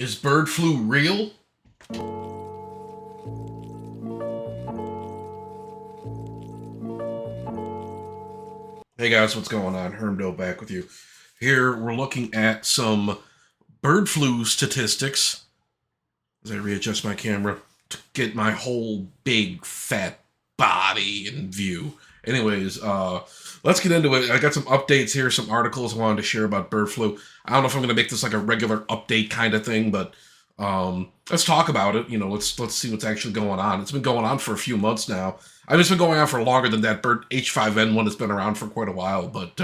Is bird flu real? Hey guys, what's going on? Hermdo back with you. Here we're looking at some bird flu statistics as I readjust my camera to get my whole big fat body in view. Anyways, let's get into it. I got some updates here, some articles I wanted to share about bird flu. I don't know if I'm gonna make this like a regular update kind of thing, but let's talk about it. Let's see what's actually going on. It's been going on for a few months now. I mean, it's been going on for longer than that. Bird H5N1 has been around for quite a while, but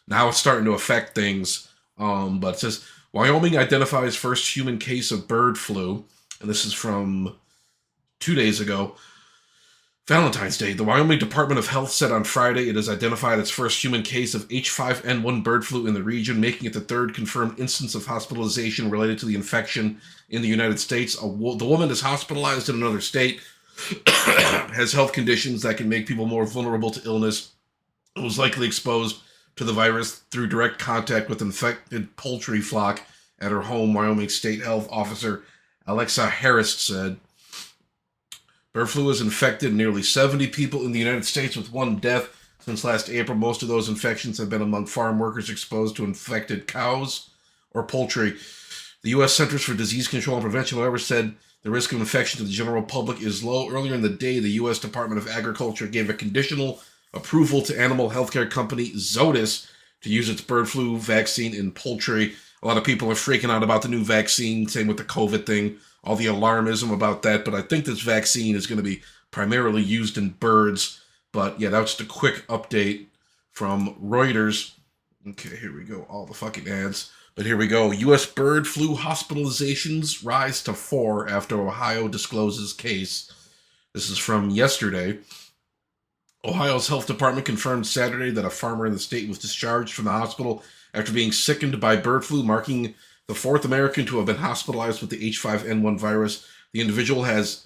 now it's starting to affect things. But it says Wyoming identifies first human case of bird flu, and this is from 2 days ago. Valentine's Day. The Wyoming Department of Health said on Friday it has identified its first human case of H5N1 bird flu in the region, making it the third confirmed instance of hospitalization related to the infection in the United States. The woman is hospitalized in another state, has health conditions that can make people more vulnerable to illness, and was likely exposed to the virus through direct contact with infected poultry flock at her home, Wyoming State Health Officer Alexa Harris said. Bird flu has infected nearly 70 people in the United States, with one death since last April. Most of those infections have been among farm workers exposed to infected cows or poultry. The U.S. Centers for Disease Control and Prevention, however, said the risk of infection to the general public is low. Earlier in the day, the U.S. Department of Agriculture gave a conditional approval to animal healthcare company Zoetis to use its bird flu vaccine in poultry. A lot of people are freaking out about the new vaccine, same with the COVID thing, all the alarmism about that, but I think this vaccine is going to be primarily used in birds. But yeah, that's just a quick update from Reuters. Okay, here we go, all the fucking ads. But here we go. U.S. bird flu hospitalizations rise to 4 after Ohio discloses case. This is from yesterday. Ohio's health department confirmed Saturday that a farmer in the state was discharged from the hospital after being sickened by bird flu, marking the fourth American to have been hospitalized with the H5N1 virus. The individual has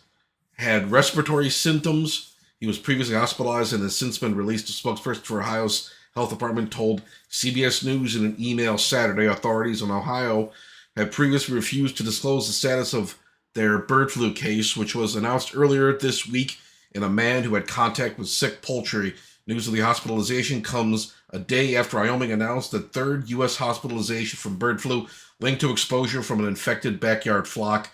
had respiratory symptoms. He was previously hospitalized and has since been released. A spokesperson for Ohio's health department told CBS News in an email Saturday authorities in Ohio had previously refused to disclose the status of their bird flu case, which was announced earlier this week in a man who had contact with sick poultry. News of the hospitalization comes a day after Wyoming announced the third U.S. hospitalization from bird flu linked to exposure from an infected backyard flock.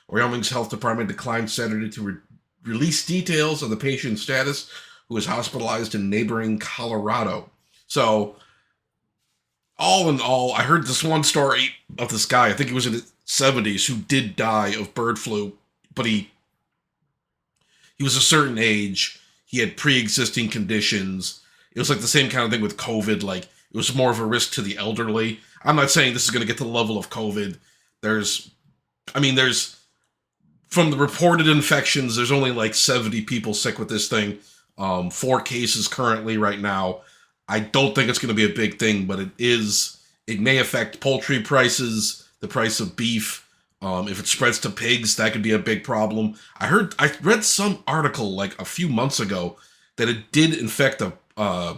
Wyoming's health department declined Saturday to release details of the patient's status, who was hospitalized in neighboring Colorado. So, all in all, I heard this one story of this guy, I think he was in his 70s, who did die of bird flu, but he was a certain age. He had pre-existing conditions. It was like the same kind of thing with COVID. Like, it was more of a risk to the elderly. I'm not saying this is going to get to the level of COVID. There's from the reported infections, there's only like 70 people sick with this thing. 4 cases currently right now. I don't think it's going to be a big thing, but it may affect poultry prices, the price of beef. If it spreads to pigs, that could be a big problem. I read some article like a few months ago that it did infect a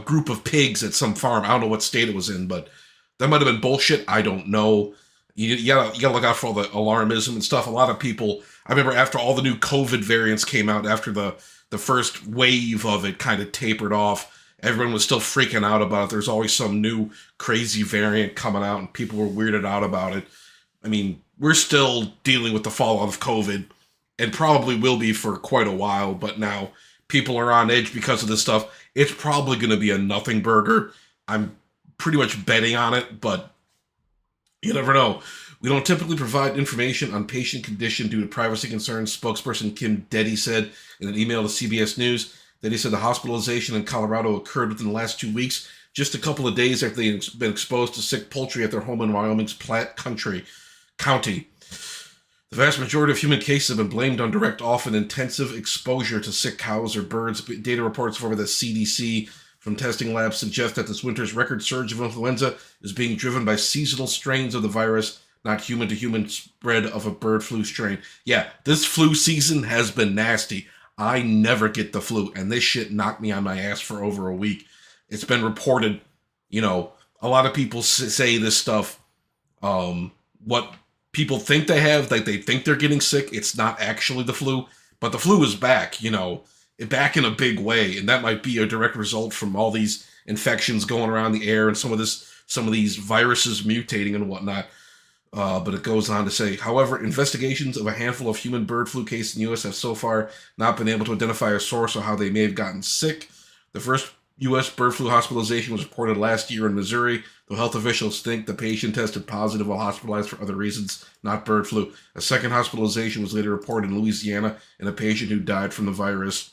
group of pigs at some farm. I don't know what state it was in, but that might have been bullshit. I don't know. You gotta look out for all the alarmism and stuff. A lot of people, I remember after all the new COVID variants came out, after the first wave of it kind of tapered off, everyone was still freaking out about it. There's always some new crazy variant coming out, and people were weirded out about it. I mean, we're still dealing with the fallout of COVID, and probably will be for quite a while, but now people are on edge because of this stuff. It's probably going to be a nothing burger. I'm pretty much betting on it, but you never know. We don't typically provide information on patient condition due to privacy concerns, spokesperson Kim Deddy said in an email to CBS News. Deddy said the hospitalization in Colorado occurred within the last 2 weeks, just a couple of days after they'd been exposed to sick poultry at their home in Wyoming's Platte County. The vast majority of human cases have been blamed on direct, often intensive exposure to sick cows or birds. Data reports from the CDC from testing labs suggest that this winter's record surge of influenza is being driven by seasonal strains of the virus, not human-to-human spread of a bird flu strain. Yeah, this flu season has been nasty. I never get the flu, and this shit knocked me on my ass for over a week. It's been reported, a lot of people say this stuff, what people think they have, like they think they're getting sick. It's not actually the flu, but the flu is back, back in a big way, and that might be a direct result from all these infections going around the air and some of these viruses mutating and whatnot. But it goes on to say, however, investigations of a handful of human bird flu cases in the U.S. have so far not been able to identify a source or how they may have gotten sick. The first U.S. bird flu hospitalization was reported last year in Missouri, though health officials think the patient tested positive while hospitalized for other reasons, not bird flu. A second hospitalization was later reported in Louisiana in a patient who died from the virus.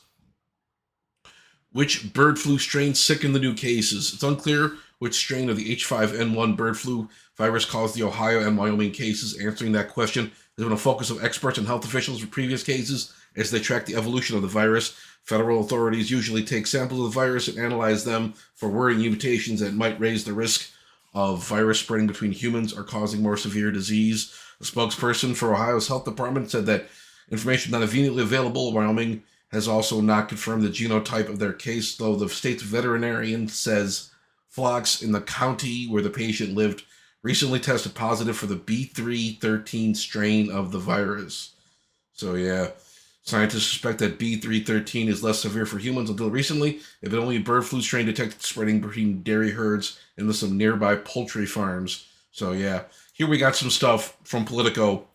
Which bird flu strain sickened the new cases? It's unclear which strain of the H5N1 bird flu virus caused the Ohio and Wyoming cases. Answering that question has been a focus of experts and health officials for previous cases as they track the evolution of the virus. Federal authorities usually take samples of the virus and analyze them for worrying mutations that might raise the risk of virus spreading between humans or causing more severe disease. A spokesperson for Ohio's health department said that information not immediately available. Wyoming has also not confirmed the genotype of their case, though the state's veterinarian says flocks in the county where the patient lived recently tested positive for the B313 strain of the virus. So yeah, scientists suspect that B313 is less severe for humans. Until recently, it had only a bird flu strain detected spreading between dairy herds into some nearby poultry farms. So yeah, here we got some stuff from Politico.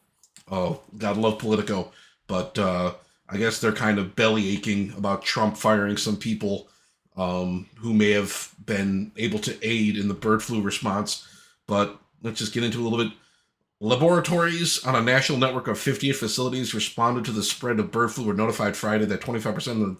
Oh, gotta love Politico. But I guess they're kind of belly aching about Trump firing some people who may have been able to aid in the bird flu response. But let's just get into it a little bit. Laboratories on a national network of 58 facilities responded to the spread of bird flu were notified Friday that 25%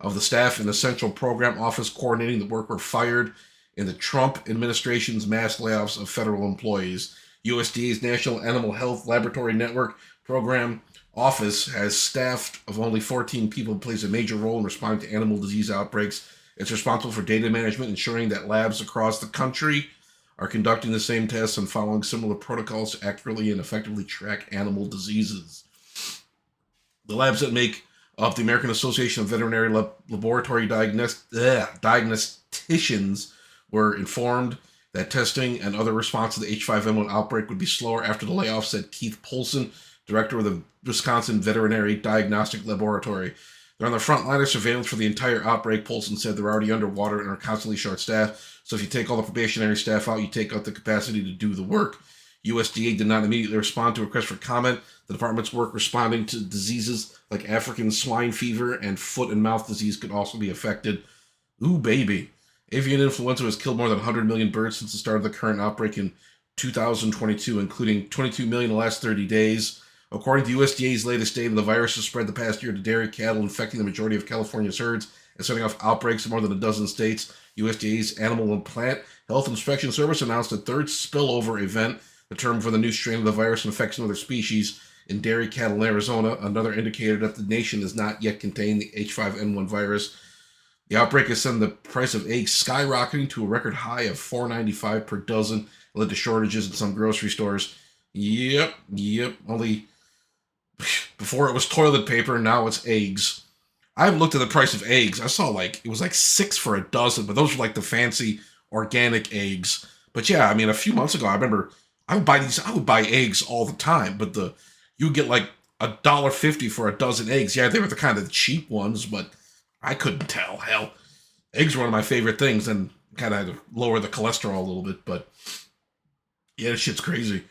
of the staff in the Central Program Office coordinating the work were fired in the Trump administration's mass layoffs of federal employees. USDA's National Animal Health Laboratory Network Program Office has staff of only 14 people who plays a major role in responding to animal disease outbreaks. It's responsible for data management, ensuring that labs across the country are conducting the same tests and following similar protocols to accurately and effectively track animal diseases. The labs that make up the American Association of Veterinary Laboratory Diagnosticians were informed that testing and other response to the H5N1 outbreak would be slower after the layoff, said Keith Polson, director of the Wisconsin Veterinary Diagnostic Laboratory. They're on the front line of surveillance for the entire outbreak, Polson said. They're already underwater and are constantly short-staffed. So if you take all the probationary staff out, you take out the capacity to do the work. USDA did not immediately respond to a request for comment. The department's work responding to diseases like African swine fever and foot and mouth disease could also be affected. Ooh, baby. Avian influenza has killed more than 100 million birds since the start of the current outbreak in 2022, including 22 million in the last 30 days. According to USDA's latest data, the virus has spread the past year to dairy cattle, infecting the majority of California's herds and setting off outbreaks in more than a dozen states. USDA's Animal and Plant Health Inspection Service announced a third spillover event, the term for the new strain of the virus infects another species, in dairy cattle in Arizona, another indicator that the nation has not yet contained the H5N1 virus. The outbreak has sent the price of eggs skyrocketing to a record high of $4.95 per dozen. It led to shortages in some grocery stores. Yep. Only before it was toilet paper, now it's eggs. I haven't looked at the price of eggs. I saw it was like $6 for a dozen, but those were like the fancy organic eggs. But yeah, I mean, a few months ago, I remember I would buy eggs all the time, but you get like $1.50 for a dozen eggs. Yeah, they were the kind of cheap ones, but I couldn't tell. Hell, eggs were one of my favorite things, and kind of had to lower the cholesterol a little bit. But yeah, shit's crazy.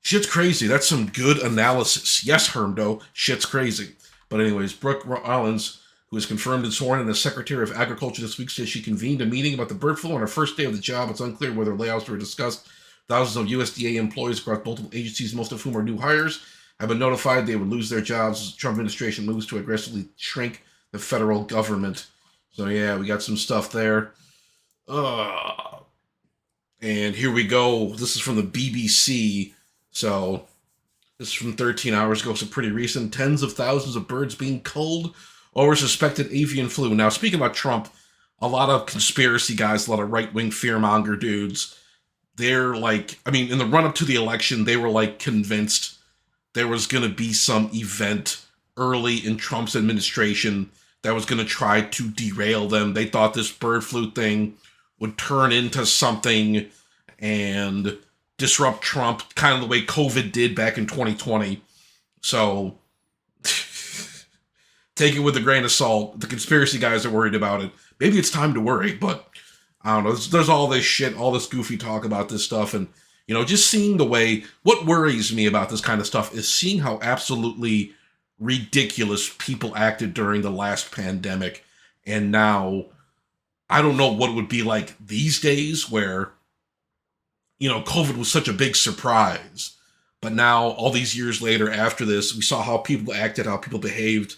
Shit's crazy. That's some good analysis. Yes, Hermdo, shit's crazy. But anyways, Brooke Rollins, who was confirmed and sworn in as Secretary of Agriculture this week, says she convened a meeting about the bird flu on her first day of the job. It's unclear whether layoffs were discussed. Thousands of USDA employees across multiple agencies, most of whom are new hires, have been notified they would lose their jobs as the Trump administration moves to aggressively shrink the federal government. So yeah, we got some stuff there. And here we go. This is from the BBC. So this is from 13 hours ago, so pretty recent. Tens of thousands of birds being culled over suspected avian flu. Now, speaking about Trump, a lot of conspiracy guys, a lot of right-wing fearmonger dudes, they're like, I mean, in the run-up to the election, they were like convinced there was going to be some event early in Trump's administration that was going to try to derail them. They thought this bird flu thing would turn into something and disrupt Trump, kind of the way COVID did back in 2020. So take it with a grain of salt. The conspiracy guys are worried about it. Maybe it's time to worry, but I don't know. There's all this shit, all this goofy talk about this stuff, and just seeing the way. What worries me about this kind of stuff is seeing how absolutely ridiculous people acted during the last pandemic, and now I don't know what it would be like these days, where COVID was such a big surprise. But now, all these years later, after this, we saw how people acted, how people behaved.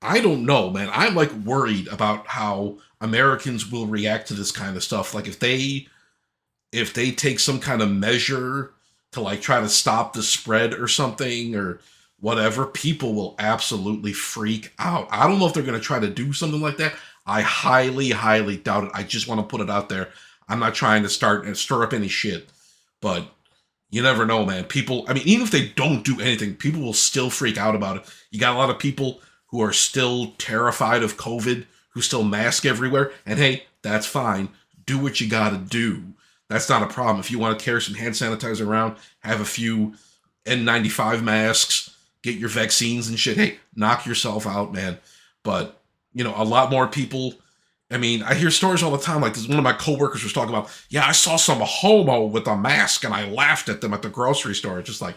I don't know, man. I'm like worried about how Americans will react to this kind of stuff. Like if they take some kind of measure to like try to stop the spread or something or whatever, people will absolutely freak out. I don't know if they're going to try to do something like that. I highly, highly doubt it. I just want to put it out there. I'm not trying to stir up any shit, but you never know, man. People, I mean, even if they don't do anything, people will still freak out about it. You got a lot of people who are still terrified of COVID, who still mask everywhere, and hey, that's fine. Do what you gotta do. That's not a problem. If you want to carry some hand sanitizer around, have a few N95 masks, get your vaccines and shit, hey, knock yourself out, man. But, a lot more people, I mean, I hear stories all the time, like this, one of my coworkers was talking about, yeah, I saw some homo with a mask and I laughed at them at the grocery store. Just like,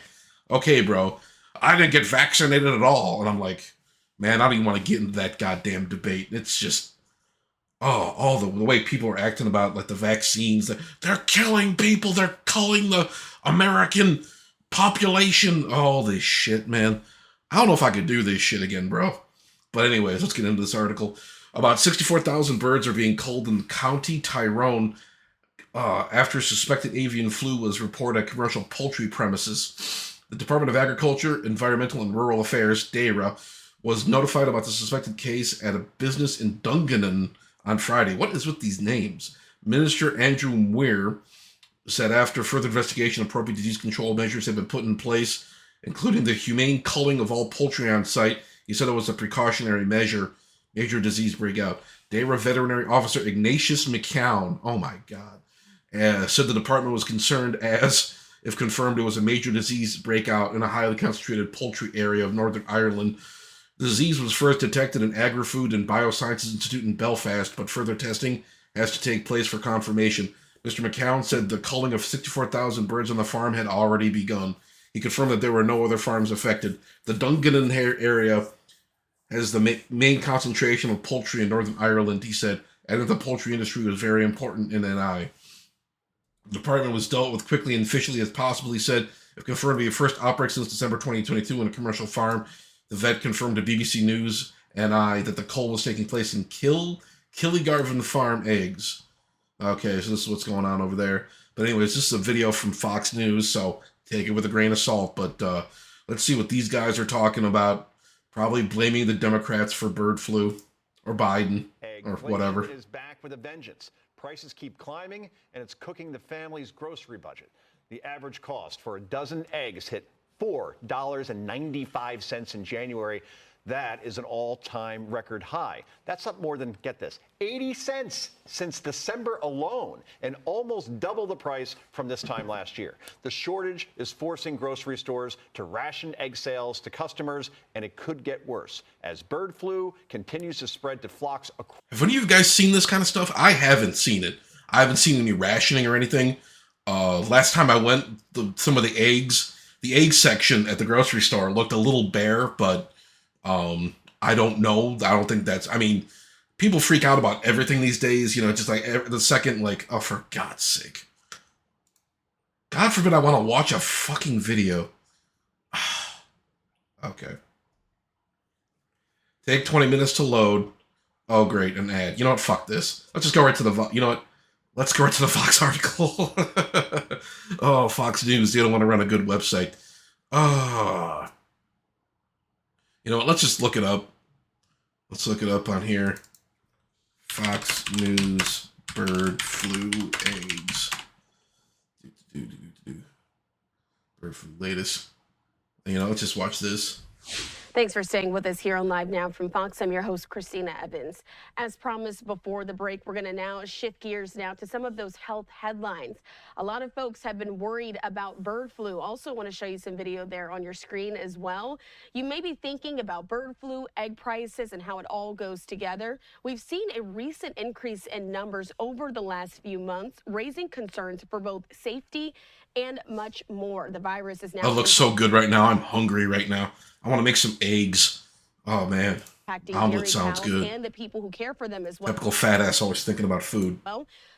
okay, bro, I didn't get vaccinated at all. And I'm like, man, I don't even want to get into that goddamn debate. It's just, all the way people are acting about like the vaccines. They're killing people. They're culling the American population. All this shit, man. I don't know if I could do this shit again, bro. But anyways, let's get into this article. About 64,000 birds are being culled in County Tyrone after suspected avian flu was reported at commercial poultry premises. The Department of Agriculture, Environmental and Rural Affairs, DERA, was notified about the suspected case at a business in Dungannon on Friday. What is with these names? Minister Andrew Muir said after further investigation, appropriate disease control measures have been put in place, including the humane culling of all poultry on site. He said it was a precautionary measure. Major disease breakout. DERA Veterinary Officer Ignatius McCown, oh my God, said the department was concerned as, if confirmed, it was a major disease breakout in a highly concentrated poultry area of Northern Ireland. The disease was first detected in Agri-Food and Biosciences Institute in Belfast, but further testing has to take place for confirmation. Mr. McCown said the culling of 64,000 birds on the farm had already begun. He confirmed that there were no other farms affected. The Dungannon area has the main concentration of poultry in Northern Ireland, he said, and that the poultry industry was very important in NI. The department was dealt with quickly and efficiently as possible, he said. If confirmed to be a first outbreak since December 2022 on a commercial farm, the vet confirmed to BBC News NI that the cull was taking place in Killygarvan Farm Eggs. Okay, so this is what's going on over there. But anyways, this is a video from Fox News, so take it with a grain of salt. But let's see what these guys are talking about. Probably blaming the Democrats for bird flu, or Biden, or whatever. Inflation is back with a vengeance. Prices keep climbing, and it's cooking the family's grocery budget. The average cost for a dozen eggs hit $4.95 in January. That is an all-time record high. That's up more than, get this, 80 cents since December alone, and almost double the price from this time last year. The shortage is forcing grocery stores to ration egg sales to customers, and it could get worse as bird flu continues to spread to flocks. Have any of you guys seen this kind of stuff? I haven't seen it. I haven't seen any rationing or anything. Last time I went, some of the egg section at the grocery store looked a little bare, but I don't know. I don't think that's, I mean, people freak out about everything these days, just like the second, like, oh, for God's sake. God forbid I want to watch a fucking video. Okay. Take 20 minutes to load. Oh, great, an ad. You know what? Fuck this. Let's just go right to the, you know what? Let's go right to the Fox article. Oh, Fox News. They don't want to run a good website. You know what? Let's just look it up. Let's look it up on here. Fox News bird flu eggs. Bird flu latest. Let's just watch this. Thanks for staying with us here on Live Now from Fox. I'm your host, Christina Evans. As promised before the break, we're going to now shift gears now to some of those health headlines. A lot of folks have been worried about bird flu. Also want to show you some video there on your screen as well. You may be thinking about bird flu, egg prices, and how it all goes together. We've seen a recent increase in numbers over the last few months, raising concerns for both safety and much more. The virus is now That looks so good right now. I'm hungry right now. I want to make some eggs. Oh, man. impacting Omelet dairy sounds cows good. and the people who care for them as well. Typical fat ass always thinking about food.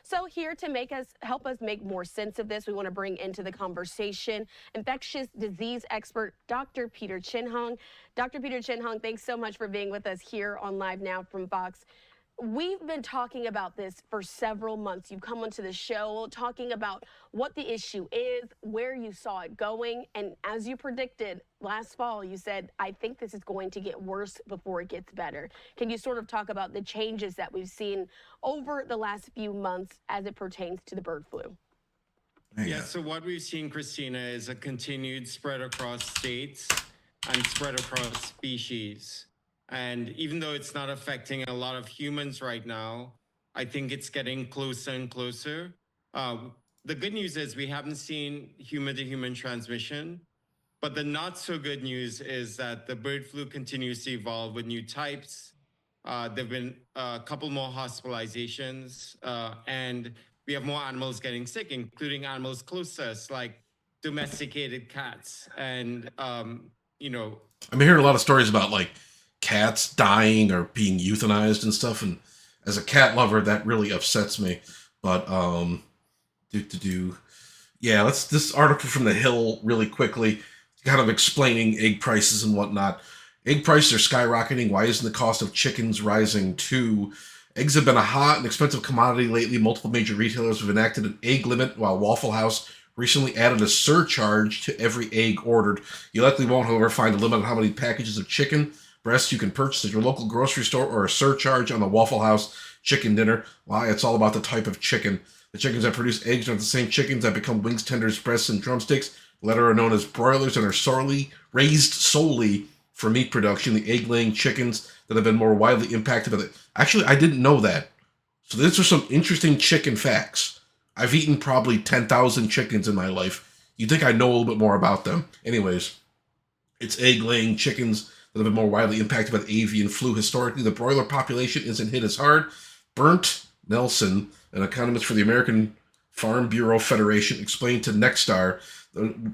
So here to help us make more sense of this, we want to bring into the conversation infectious disease expert Dr. Peter Chin-Hong. Dr. Peter Chin-Hong, thanks so much for being with us here on Live Now from Fox. We've been talking about this for several months. You've come onto the show talking about what the issue is, where you saw it going, and as you predicted last fall, you said, I think this is going to get worse before it gets better. Can you sort of talk about the changes that we've seen over the last few months as it pertains to the bird flu? Yeah, so what we've seen, Christina, is a continued spread across states and spread across species. And even though it's not affecting a lot of humans right now, I think it's getting closer and closer. The good news is we haven't seen human-to-human transmission, but the not so good news is that the bird flu continues to evolve with new types. There've been a couple more hospitalizations, and we have more animals getting sick, including animals close to us, like domesticated cats. And, you know, I'm hearing a lot of stories about like cats dying or being euthanized and stuff, and as a cat lover, that really upsets me. But yeah, let's this article from The Hill really quickly, kind of explaining egg prices and whatnot. Egg prices are skyrocketing. Why isn't the cost of chickens rising too? Eggs have been a hot and expensive commodity lately. Multiple major retailers have enacted an egg limit, while Waffle House recently added a surcharge to every egg ordered. You likely won't, however, find a limit on how many packages of chicken breasts you can purchase at your local grocery store, or a surcharge on the Waffle House chicken dinner. Why? It's all about the type of chicken. The chickens that produce eggs are the same chickens that become wings, tenders, breasts, and drumsticks. The latter are known as broilers and are raised solely for meat production. The egg-laying chickens that have been more widely impacted by the... Actually, I didn't know that. So these are some interesting chicken facts. I've eaten probably 10,000 chickens in my life. You'd think I know a little bit more about them. Anyways, it's egg-laying chickens that have been more widely impacted by the avian flu. Historically, the broiler population isn't hit as hard. Bernd Nelson, an economist for the American Farm Bureau Federation, explained to Nexstar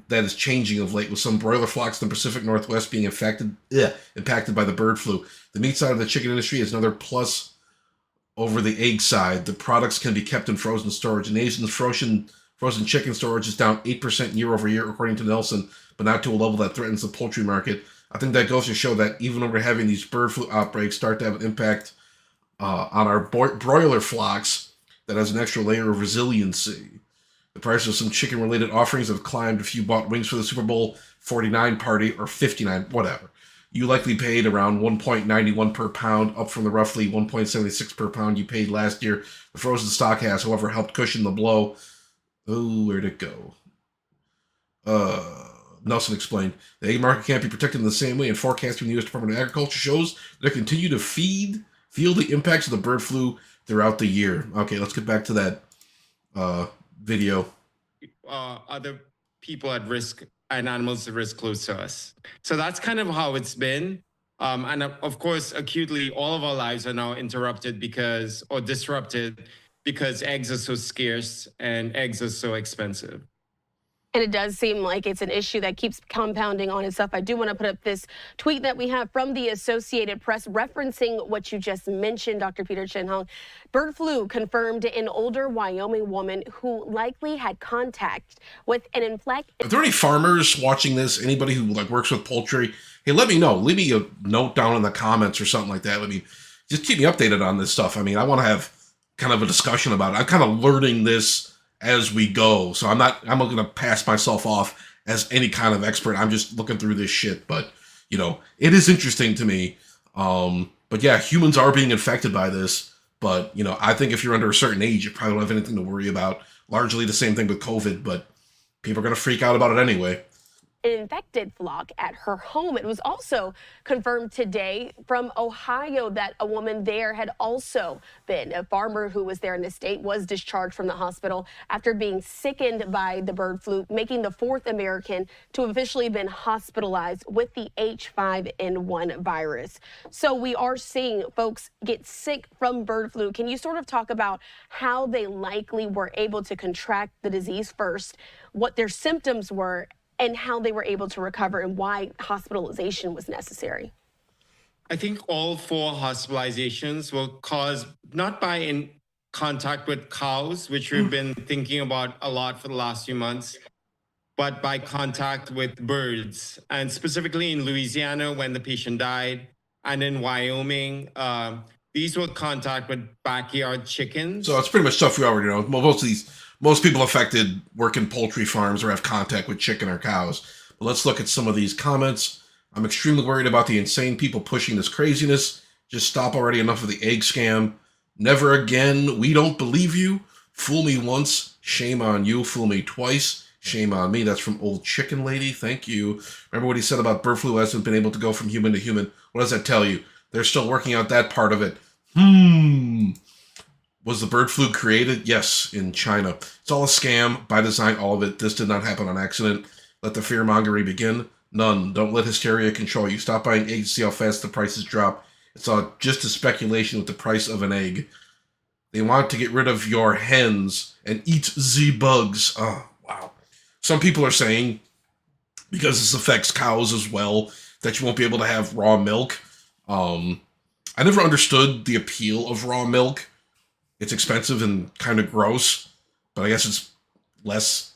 that is changing of late, with some broiler flocks in the Pacific Northwest being impacted by the bird flu. The meat side of the chicken industry is another plus over the egg side. The products can be kept in frozen storage. In Asian frozen chicken storage is down 8% year over year, according to Nelson, but not to a level that threatens the poultry market. I think that goes to show that even when we're having these bird flu outbreaks start to have an impact on our broiler flocks, that has an extra layer of resiliency. The price of some chicken-related offerings have climbed if you bought wings for the Super Bowl 49 party or 59, whatever. You likely paid around $1.91 per pound, up from the roughly $1.76 per pound you paid last year. The frozen stock has, however, helped cushion the blow. Oh, where'd it go? Nelson explained, the egg market can't be protected in the same way, and forecasting from the U.S. Department of Agriculture shows that it continue to feel the impacts of the bird flu throughout the year. Okay, let's get back to that video. Other people at risk and animals at risk close to us. So that's kind of how it's been. And of course, acutely, all of our lives are now disrupted because eggs are so scarce and eggs are so expensive. And it does seem like it's an issue that keeps compounding on itself. I do want to put up this tweet that we have from the Associated Press referencing what you just mentioned, Dr. Peter Chin-Hong. Bird flu confirmed in older Wyoming woman who likely had contact with an infect. Are there any farmers watching this? Anybody who works with poultry? Hey, let me know. Leave me a note down in the comments or something like that. Just keep me updated on this stuff. I want to have kind of a discussion about it. I'm kind of learning this as we go, so I'm not going to pass myself off as any kind of expert. I'm just looking through this shit, but it is interesting to me. But yeah, humans are being infected by this, but I think if you're under a certain age, you probably don't have anything to worry about. Largely the same thing with COVID, but people are going to freak out about it anyway. an infected flock at her home. It was also confirmed today from Ohio that a woman there had also been. A farmer who was there in the state was discharged from the hospital after being sickened by the bird flu, making the fourth American to have officially been hospitalized with the H5N1 virus. So we are seeing folks get sick from bird flu. Can you sort of talk about how they likely were able to contract the disease first, what their symptoms were, and how they were able to recover and why hospitalization was necessary? I think all 4 hospitalizations were caused not by in contact with cows, which we've been thinking about a lot for the last few months, but by contact with birds. And specifically in Louisiana, when the patient died, and in Wyoming, these were contact with backyard chickens. So it's pretty much stuff we already know. Most people affected work in poultry farms or have contact with chicken or cows. But let's look at some of these comments. I'm extremely worried about the insane people pushing this craziness. Just stop already, enough of the egg scam. Never again, we don't believe you. Fool me once, shame on you. Fool me twice, shame on me. That's from Old Chicken Lady, thank you. Remember what he said about bird flu hasn't been able to go from human to human? What does that tell you? They're still working out that part of it. Was the bird flu created? Yes, in China. It's all a scam, by design, all of it. This did not happen on accident. Let the fear-mongering begin. None. Don't let hysteria control you. Stop buying eggs to see how fast the prices drop. It's all just a speculation with the price of an egg. They want to get rid of your hens and eat the bugs. Oh, wow. Some people are saying, because this affects cows as well, that you won't be able to have raw milk. I never understood the appeal of raw milk. It's expensive and kind of gross, but I guess it's less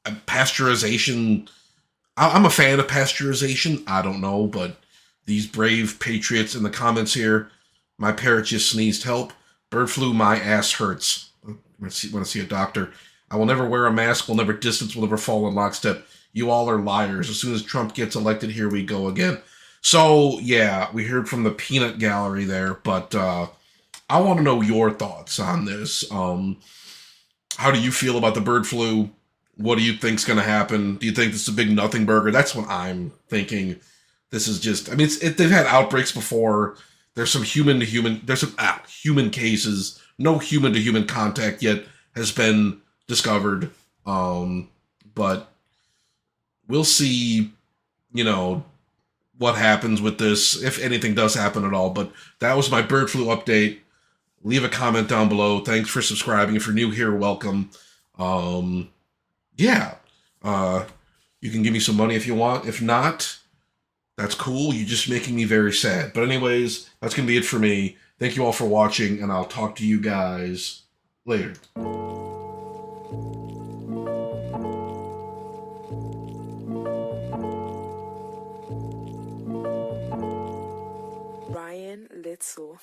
pasteurization. I'm a fan of pasteurization. I don't know, but these brave patriots in the comments here, my parrot just sneezed, help. Bird flu, my ass hurts. Want to see a doctor. I will never wear a mask, will never distance, will never fall in lockstep. You all are liars. As soon as Trump gets elected, here we go again. So, yeah, we heard from the peanut gallery there, but I want to know your thoughts on this. How do you feel about the bird flu? What do you think's going to happen? Do you think this is a big nothing burger? That's what I'm thinking. This is just, I mean, they've had outbreaks before. There's some human to human, there's some human cases. No human to human contact yet has been discovered. But we'll see, what happens with this, if anything does happen at all. But that was my bird flu update. Leave a comment down below. Thanks for subscribing. If you're new here, welcome. Yeah. You can give me some money if you want. If not, that's cool. You're just making me very sad. But anyways, that's going to be it for me. Thank you all for watching, and I'll talk to you guys later. Ryan Little.